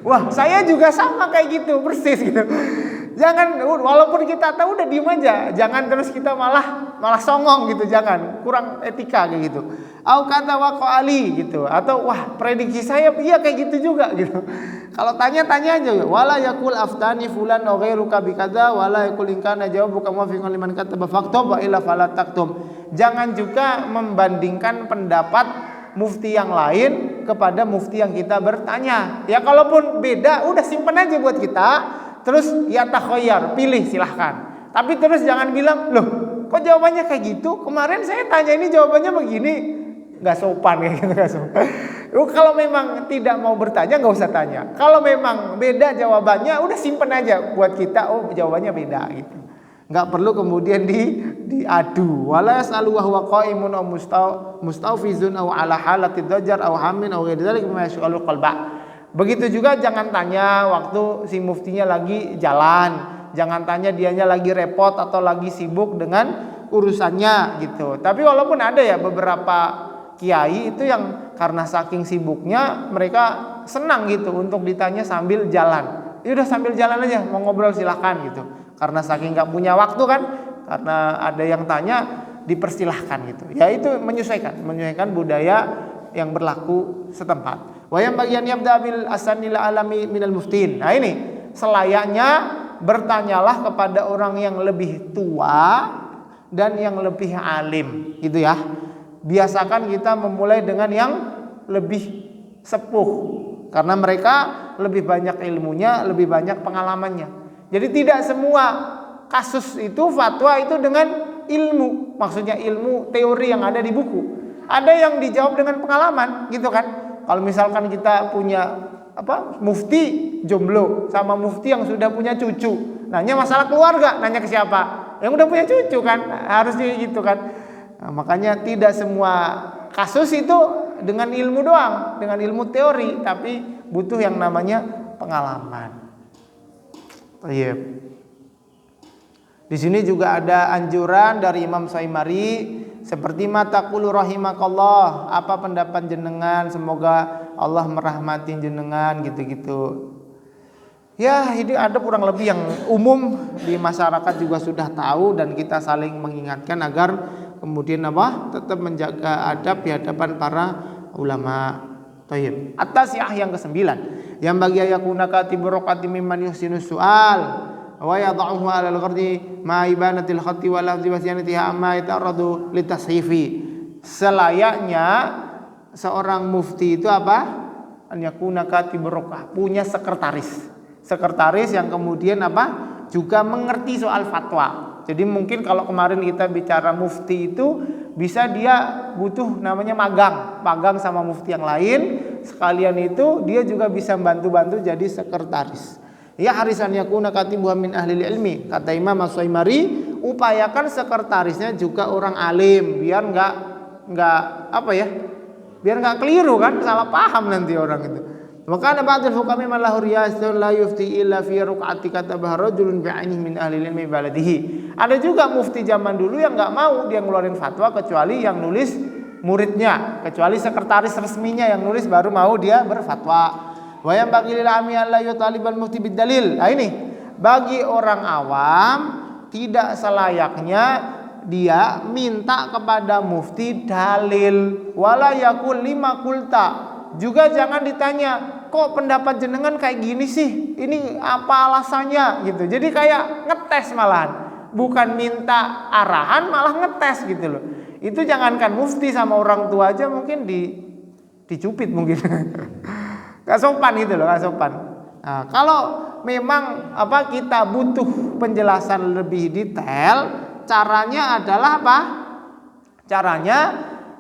Speaker 1: Wah, saya juga sama kayak gitu, persis gitu. Jangan, walaupun kita tahu udah diem aja, jangan terus kita malah songong gitu, jangan, kurang etika kayak gitu. Au kata waqa ali gitu, atau wah prediksi saya iya kayak gitu juga gitu. Kalau tanya aja, wala yakul aftani fulan aw ghairuka bi kadza wala yakul in kana jawabuka muwafiqan liman kataba faktub wa illa fala taktum. Jangan juga membandingkan pendapat mufti yang lain kepada mufti yang kita bertanya. Ya kalaupun beda udah simpen aja buat kita. Terus ya takhoyar, pilih silahkan. Tapi terus jangan bilang, loh kok jawabannya kayak gitu? Kemarin saya tanya ini jawabannya begini. Gak sopan kayak gitu, gak sopan. Kalau memang tidak mau bertanya gak usah tanya. Kalau memang beda jawabannya udah simpen aja buat kita, oh jawabannya beda gitu. Gak perlu kemudian diadu. Wala yas'alu wa huwa qa'imun aw mustawfizun aw ala halati dhajar aw hamin aw ghairi dzalik mimma yashghalu qalba. Begitu juga jangan tanya waktu si muftinya lagi jalan, jangan tanya dianya lagi repot atau lagi sibuk dengan urusannya gitu. Tapi walaupun ada ya beberapa kiai itu yang karena saking sibuknya mereka senang gitu untuk ditanya sambil jalan. Ya udah sambil jalan aja, mau ngobrol silahkan gitu. Karena saking nggak punya waktu kan, karena ada yang tanya dipersilahkan gitu. Ya itu menyesuaikan budaya yang berlaku setempat. Wayam bagian yabda bil asanil alami minal muftin. Nah ini selayaknya bertanyalah kepada orang yang lebih tua dan yang lebih alim, gitu ya. Biasakan kita memulai dengan yang lebih sepuh, karena mereka lebih banyak ilmunya, lebih banyak pengalamannya. Jadi tidak semua kasus itu fatwa itu dengan ilmu, maksudnya ilmu teori yang ada di buku. Ada yang dijawab dengan pengalaman, gitu kan? Kalau misalkan kita punya mufti jomblo sama mufti yang sudah punya cucu, nanya masalah keluarga, nanya ke siapa? Yang udah punya cucu kan, harusnya gitu kan. Nah, makanya tidak semua kasus itu dengan ilmu doang, dengan ilmu teori, tapi butuh yang namanya pengalaman. Di sini juga ada anjuran dari Imam Syaimari seperti mataqulu rahimakallah, apa pendapat jenengan, semoga Allah merahmati jenengan gitu-gitu. Ya, ini ada kurang lebih yang umum di masyarakat juga sudah tahu dan kita saling mengingatkan agar kemudian tetap menjaga adab di hadapan para ulama. Thayyib. Atas yang ke-9, yang bagi yakuna katibur raqati mimman yuhsinus su'al wa yad'uhu 'ala al-ghardi ma ibanatil khatti wa lafzi wa siyanatiha amma yataradu litashifi. Selayaknya seorang mufti itu an yakuna katibur raqah, punya sekretaris yang kemudian juga mengerti soal fatwa. Jadi mungkin kalau kemarin kita bicara mufti itu bisa dia butuh namanya magang sama mufti yang lain, sekalian itu dia juga bisa bantu-bantu jadi sekretaris. Ya harisan yakuna katibuha min ahli ilmi, kata Imam As-Syaimari, upayakan sekretarisnya juga orang alim biar biar nggak keliru kan, salah paham nanti orang itu. Maka ada ba'dul hukami man lahu riyasun la yufti illa fi ruq'ati katabaha rajulun bi'ainihi min ahli ilmi baladihi. Ada juga mufti zaman dulu yang nggak mau dia ngeluarin fatwa kecuali yang nulis muridnya, kecuali sekretaris resminya yang nulis baru mau dia berfatwa. Wa yang bagi lil ami alla yutalibal mufti bidalil. Nah ini bagi orang awam tidak selayaknya dia minta kepada mufti dalil. Wala yakul lima kulta. Juga jangan ditanya, kok pendapat jenengan kayak gini sih? Ini apa alasannya gitu. Jadi kayak ngetes malahan. Bukan minta arahan, malah ngetes gitu loh. Itu jangankan mufti, sama orang tua aja mungkin dicupit mungkin. Gak sopan gitu loh, gak sopan. Nah, kalau memang kita butuh penjelasan lebih detail, caranya adalah apa? Caranya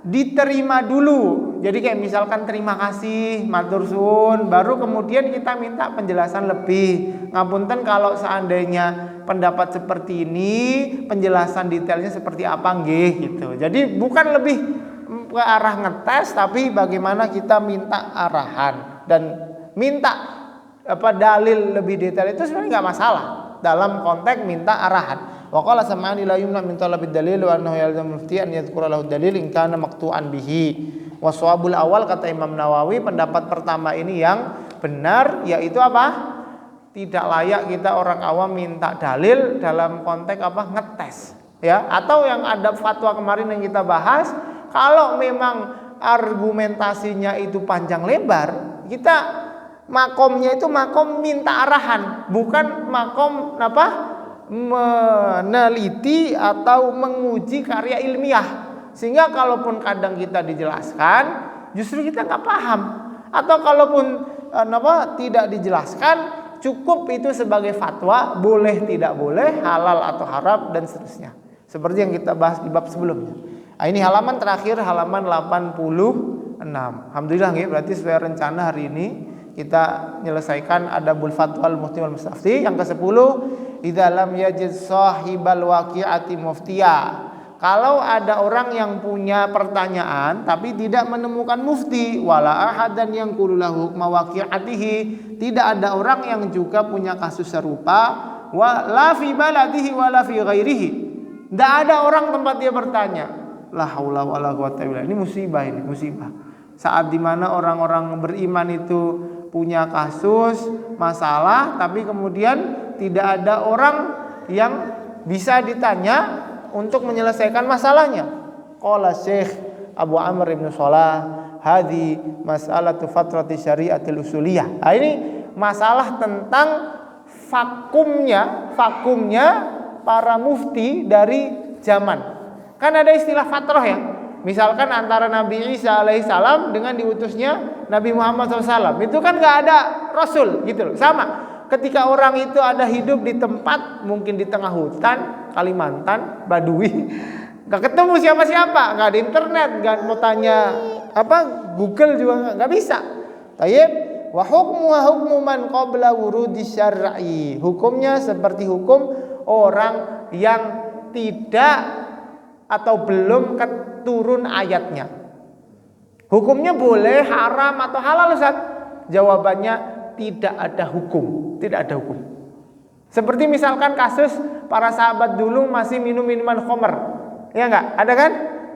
Speaker 1: diterima dulu. Jadi kayak misalkan terima kasih, matur suwun, baru kemudian kita minta penjelasan lebih. Ngapunten kalau seandainya pendapat seperti ini, penjelasan detailnya seperti apa nggih gitu. Jadi bukan lebih ke arah ngetes, tapi bagaimana kita minta arahan dan minta dalil lebih detail itu sebenarnya nggak masalah dalam konteks minta arahan. Wa qala sam'ani la yumna min talabil dalil wa annahu yalzamu mufti an yadhkura lahu dalil in kana maqtu'an bihi. Waswabul awal, kata Imam Nawawi, pendapat pertama ini yang benar, yaitu apa? Tidak layak kita orang awam minta dalil dalam konteks ngetes, ya. Atau yang ada fatwa kemarin yang kita bahas, kalau memang argumentasinya itu panjang lebar, kita makomnya itu makom minta arahan, bukan makom meneliti atau menguji karya ilmiah. Sehingga kalaupun kadang kita dijelaskan, justru kita nggak paham. Atau kalaupun tidak dijelaskan, cukup itu sebagai fatwa, boleh tidak boleh, halal atau haram dan seterusnya. Seperti yang kita bahas di bab sebelumnya. Nah, ini halaman terakhir, halaman 86. Alhamdulillah ya, berarti sesuai rencana hari ini kita menyelesaikan adabul fatwa al-mufti wal mustafti. Yang ke-10, idza lam yajid sahibal waqi'ati muftiya. Kalau ada orang yang punya pertanyaan tapi tidak menemukan mufti, wala ahadan yang qululahu mawaqi'atihi, tidak ada orang yang juga punya kasus serupa, wala fi baladihi wala fi ghairihi. Tidak ada orang tempat dia bertanya. La haula wala quwata illa billah. Ini musibah, ini musibah. Saat dimana orang-orang beriman itu punya kasus masalah, tapi kemudian tidak ada orang yang bisa ditanya untuk menyelesaikan masalahnya. Qala Syekh Abu Amr ibn Shalah, hadi mas'alatu fatrati syariatil usuliyah. Nah, ini masalah tentang vakumnya para mufti dari zaman. Kan ada istilah fatrah ya. Misalkan antara Nabi Isa alaihissalam dengan diutusnya Nabi Muhammad SAW, itu kan nggak ada Rasul gitu loh. Sama. Ketika orang itu ada hidup di tempat mungkin di tengah hutan, Kalimantan, Badui, nggak ketemu siapa-siapa, nggak ada internet, nggak mau tanya Google juga nggak bisa. Tayyib, wa hukmu man qabla wurudi syar'i. Hukumnya seperti hukum orang yang tidak atau belum turun ayatnya. Hukumnya boleh, haram atau halal, Ustaz? Jawabannya tidak ada hukum, tidak ada hukum. Seperti misalkan kasus para sahabat dulu masih minum minuman khamr, ya enggak? Ada kan?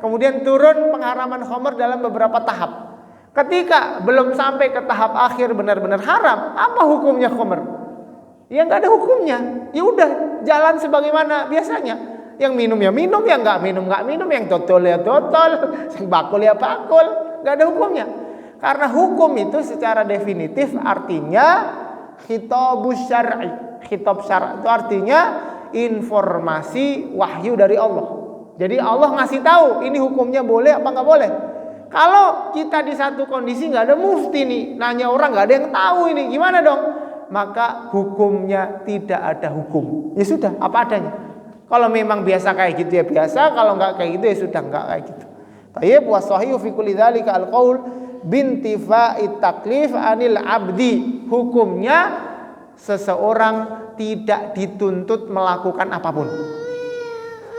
Speaker 1: Kemudian turun pengharaman khamr dalam beberapa tahap. Ketika belum sampai ke tahap akhir benar-benar haram, apa hukumnya khamr? Ya enggak ada hukumnya. Ya udah, jalan sebagaimana biasanya. Yang minum ya minum, yang enggak minum, yang totol ya totol, yang bakul ya bakul, enggak ada hukumnya. Karena hukum itu secara definitif artinya khitabus syar'i. Khitab syar'i itu artinya informasi wahyu dari Allah. Jadi Allah ngasih tahu ini hukumnya boleh apa nggak boleh. Kalau kita di satu kondisi nggak ada mufti nih, nanya orang nggak ada yang tahu ini, gimana dong? Maka hukumnya tidak ada hukum. Ya sudah, apa adanya. Kalau memang biasa kayak gitu ya biasa, kalau nggak kayak gitu ya sudah nggak kayak gitu. Tayyib wa sahihu fi kulli dzalika al-qaul bintifa'it taklif anil abdi. Hukumnya seseorang tidak dituntut melakukan apapun.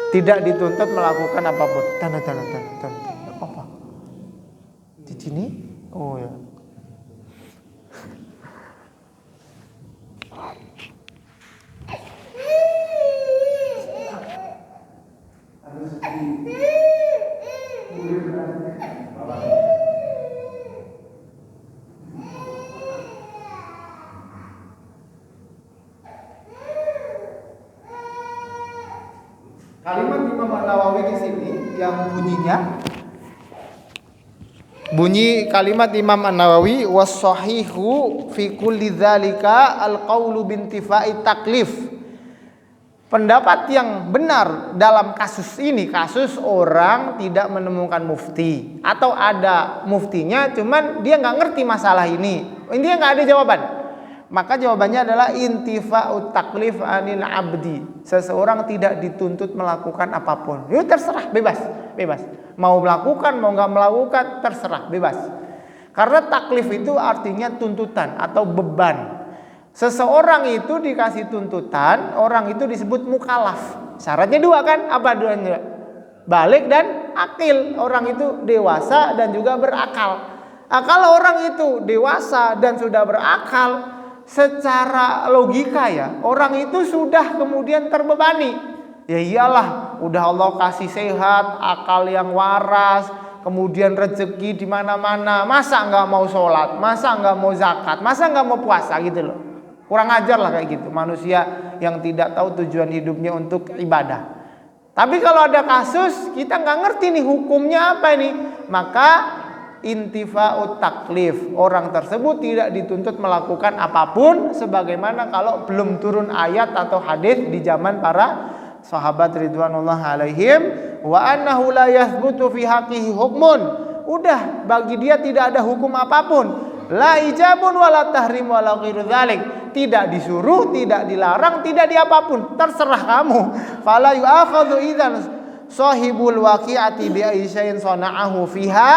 Speaker 1: Tidak dituntut melakukan apapun. Tanda. Apa? Di sini? Oh ya. Kalimat Imam Nawawi di sini yang bunyinya Bunyi kalimat Imam An-Nawawi, was-sahihu fi kulli dzalika al-qaulu bintifa'i taklif. Pendapat yang benar dalam kasus ini, kasus orang tidak menemukan mufti atau ada muftinya cuman dia nggak ngerti masalah ini, intinya nggak ada jawaban, maka jawabannya adalah intifa'ut taklif anil abdi. Seseorang tidak dituntut melakukan apapun, itu terserah, bebas mau melakukan mau nggak melakukan terserah, bebas. Karena taklif itu artinya tuntutan atau beban. Seseorang itu dikasih tuntutan, orang itu disebut mukalaf. Syaratnya dua kan? Apa duanya? Balik dan akil. Orang itu dewasa dan juga berakal. Kalau orang itu dewasa dan sudah berakal, secara logika ya, orang itu sudah kemudian terbebani. Ya iyalah, udah Allah kasih sehat, akal yang waras, kemudian rezeki di mana-mana. Masa nggak mau sholat? Masa nggak mau zakat? Masa nggak mau puasa gitu loh? Kurang ajar lah kayak gitu manusia yang tidak tahu tujuan hidupnya untuk ibadah. Tapi kalau ada kasus kita nggak ngerti nih hukumnya apa ini, maka intifa'ut taklif, orang tersebut tidak dituntut melakukan apapun sebagaimana kalau belum turun ayat atau hadis di zaman para sahabat ridwanullah alaihim, wa annahu la yathbutu fi haqqihi hukmun. Udah, bagi dia tidak ada hukum apapun. La ijabun wala tahrim wala ghairu dzalik. Tidak disuruh, tidak dilarang, tidak diapapun, terserah kamu. Fala yu'akhadhu idzan sahibul waqi'ati bi ayyin sana'ahu fiha,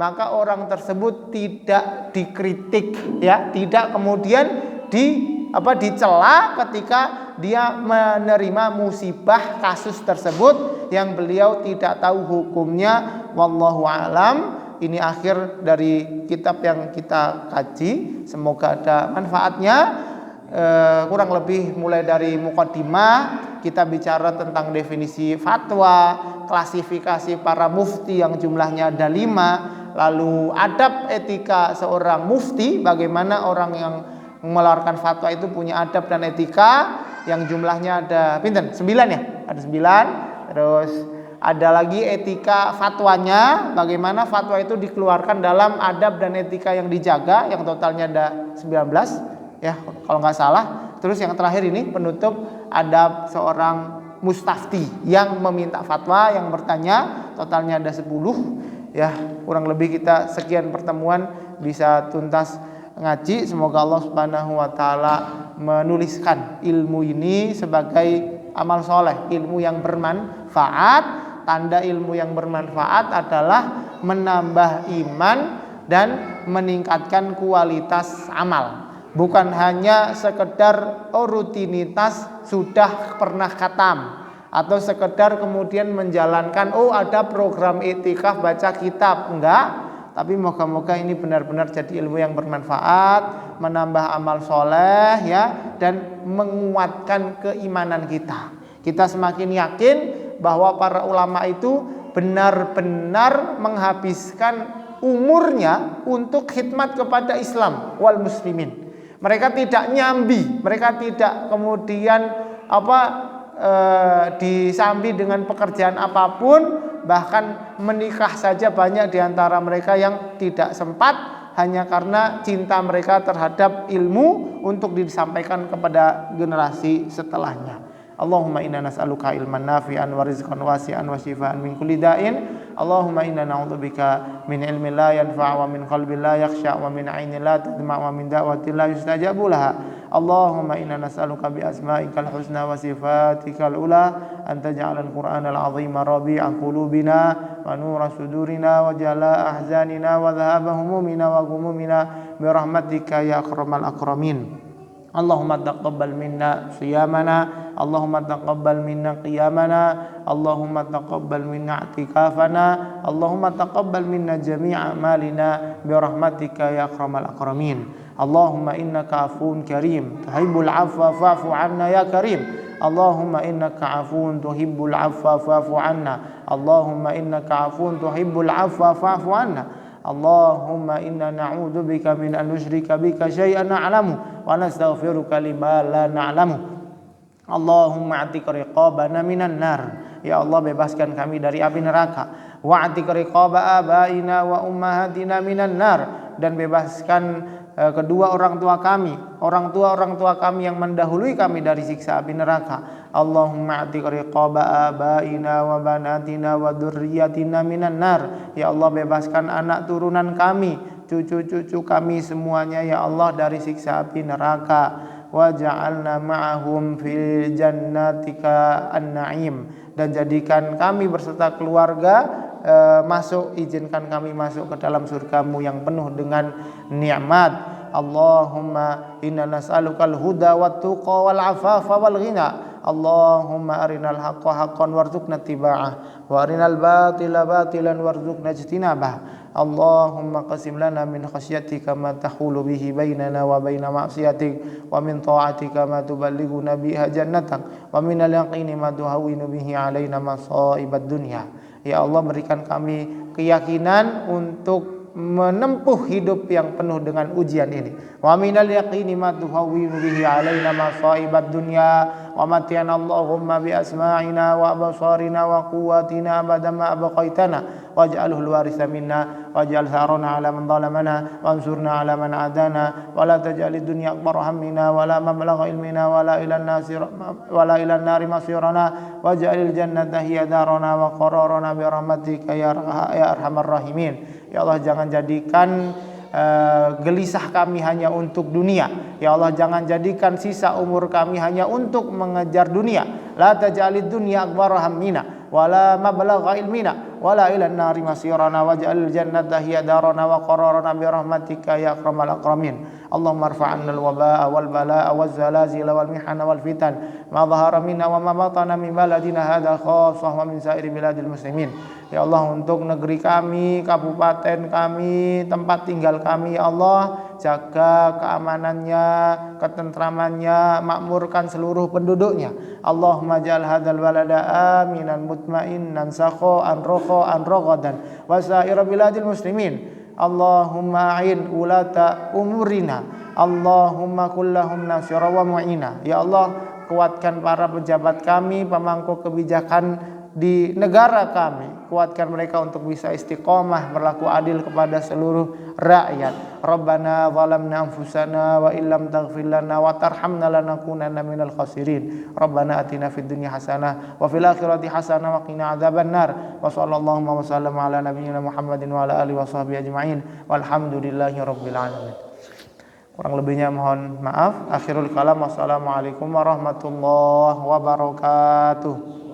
Speaker 1: maka orang tersebut tidak dikritik ya, tidak kemudian dicela ketika dia menerima musibah kasus tersebut yang beliau tidak tahu hukumnya. Wallahu alam. Ini akhir dari kitab yang kita kaji, semoga ada manfaatnya. Kurang lebih mulai dari muqaddimah kita bicara tentang definisi fatwa, klasifikasi para mufti yang jumlahnya ada 5, lalu adab etika seorang mufti, bagaimana orang yang mengeluarkan fatwa itu punya adab dan etika yang jumlahnya ada 9 ya, ada 9. Terus ada lagi etika fatwanya, bagaimana fatwa itu dikeluarkan dalam adab dan etika yang dijaga, yang totalnya ada 19 ya kalau nggak salah. Terus yang terakhir ini penutup, adab seorang mustafti yang meminta fatwa, yang bertanya, totalnya ada 10 ya. Kurang lebih kita sekian pertemuan bisa tuntas ngaji. Semoga Allah Subhanahu wa taala menuliskan ilmu ini sebagai amal soleh, ilmu yang bermanfaat. Tanda ilmu yang bermanfaat adalah menambah iman dan meningkatkan kualitas amal. Bukan hanya sekedar rutinitas sudah pernah khatam, atau sekedar kemudian menjalankan ada program i'tikaf baca kitab, enggak. Tapi moga-moga ini benar-benar jadi ilmu yang bermanfaat, menambah amal soleh ya, dan menguatkan keimanan kita. Kita semakin yakin bahwa para ulama itu benar-benar menghabiskan umurnya untuk khidmat kepada Islam wal muslimin. Mereka tidak nyambi, mereka tidak kemudian disambi dengan pekerjaan apapun. Bahkan menikah saja banyak diantara mereka yang tidak sempat hanya karena cinta mereka terhadap ilmu untuk disampaikan kepada generasi setelahnya. Allahumma inna nas'aluka ilman nafi'an wa rizqan wasi'an wa shifaan min kulli da'in. Allahumma inna na'udzubika min ilmin la yanfa' wa min qalbin la yakhsha' wa min 'ainin la tadma' wa min da'watin la yustajabu laha. Allahumma inna nas'aluka bi asma'ikal husna wa sifatikal ula an taj'alal qur'anal 'azima rabi'a qulubina wa nura sudurina wa jalaa ahzanina wa dhahaba humumina wa ghumumina bi rahmatika ya akramal akramin. Allahumma taqabbal minna siyamana, Allahumma taqabbal minna qiyamana, Allahumma taqabbal minna i'tikafana, Allahumma taqabbal minna jami'a amalina bi rahmatika ya akramal akramin. Allahumma innaka afuwun karim tuhibbul 'afwa fa'fu 'anna ya karim. Allahumma innaka afuwun tuhibbul 'afwa fa'fu 'anna. Allahumma innaka afuwun tuhibbul 'afwa fa'fu 'anna. Allahumma inna na'udzubika min an nusyrika bika syai'an na'lamu wa nastaghfiruka lima la na'lamu. Allahumma atik riqabana minan nar. Ya Allah, bebaskan kami dari api neraka. wa'tiq riqaba abaina wa ummahatina minan nar, dan bebaskan kedua orang tua kami yang mendahului kami dari siksa api neraka. Allahumma a'tiq riqaba abaina wa banatina wa dzurriyyatina minan nar. Ya Allah, bebaskan anak turunan kami, cucu-cucu kami semuanya ya Allah dari siksa api neraka. Wa ja'alna ma'ahum fil jannatika an-na'im, dan jadikan kami berserta keluarga izinkan kami masuk ke dalam surgamu yang penuh dengan nikmat. Allahumma inna nas'alukal huda wat tuqa wal afafa wal ghina. Allahumma arinal haqqa haqqan warzuqna tiba'ah wa arinal batila batilan warzuqna ijtinabah. Allahumma qasim lana min khasyatika ma tahulu bihi bainana wa baina ma'siyatik, wa min ta'atika ma tuballighuna biha jannatak, wa minal yaqini ma tuhawwinu bihi alaina masa'ibad dunya. Ya Allah, berikan kami keyakinan untuk menempuh hidup yang penuh dengan ujian ini. Wa minal yaqini ma tuhawwinu bihi alaina masa'ibad dunya, wa mati'na Allahumma bi asma'ina wa absarina wa quwwatina abada ma abqaitana, waj'alhu al-waritha minna waj'al tharana 'ala man zalamana wansurna 'ala man 'adana, wa la taj'alid dunya akbar hammina wa la mablagha ilmina wa la ila an-nari masirana, waj'alil jannata hiya darana wa qararana bi rahmatika ya arhamar rahimin. Ya Allah, jangan jadikan gelisah kami hanya untuk dunia. Ya Allah, jangan jadikan sisa umur kami hanya untuk mengejar dunia. La taj'alid dunya akbar hammina wala mablagha ilmina wala ila an-nari masirana, waj'alil jannata hiya darana wa qararana bi rahmatika ya akramal akramin. Allahumma arfa'anna al-waba'a wal bala'a waz zalazila wal mihana wal fitan ma dhahara minna wa ma batana min baladina hadha khassah wa min sa'iri biladil muslimin. Ya Allah, untuk negeri kami, kabupaten kami, tempat tinggal kami, ya Allah, jaga keamanannya, ketentramannya, makmurkan seluruh penduduknya. Allahumma ja'al hadzal balada aminan mutmainnan sakha'an rakha'an ragadan wa sa'ira biladil muslimin. Allahumma a'in ulata umurina, Allahumma kullahum nasira wa mu'ina. Ya Allah, kuatkan para pejabat kami, pemangku kebijakan di negara kami, kuatkan mereka untuk bisa istiqomah berlaku adil kepada seluruh rakyat. Rabbana zalamna anfusana wa illam taghfir lana wa tarhamna lanakunanna minal khasirin. Rabbana atina fid dunya hasanah wa fil akhirati hasanah wa qina adzabannar. Wa sallallahu wa sallama ala nabiyyina Muhammadin wa ala alihi washabbihi ajmain. Walhamdulillahi rabbil alamin. Kurang lebihnya mohon maaf. Akhirul kalam, wassalamualaikum warahmatullahi wabarakatuh.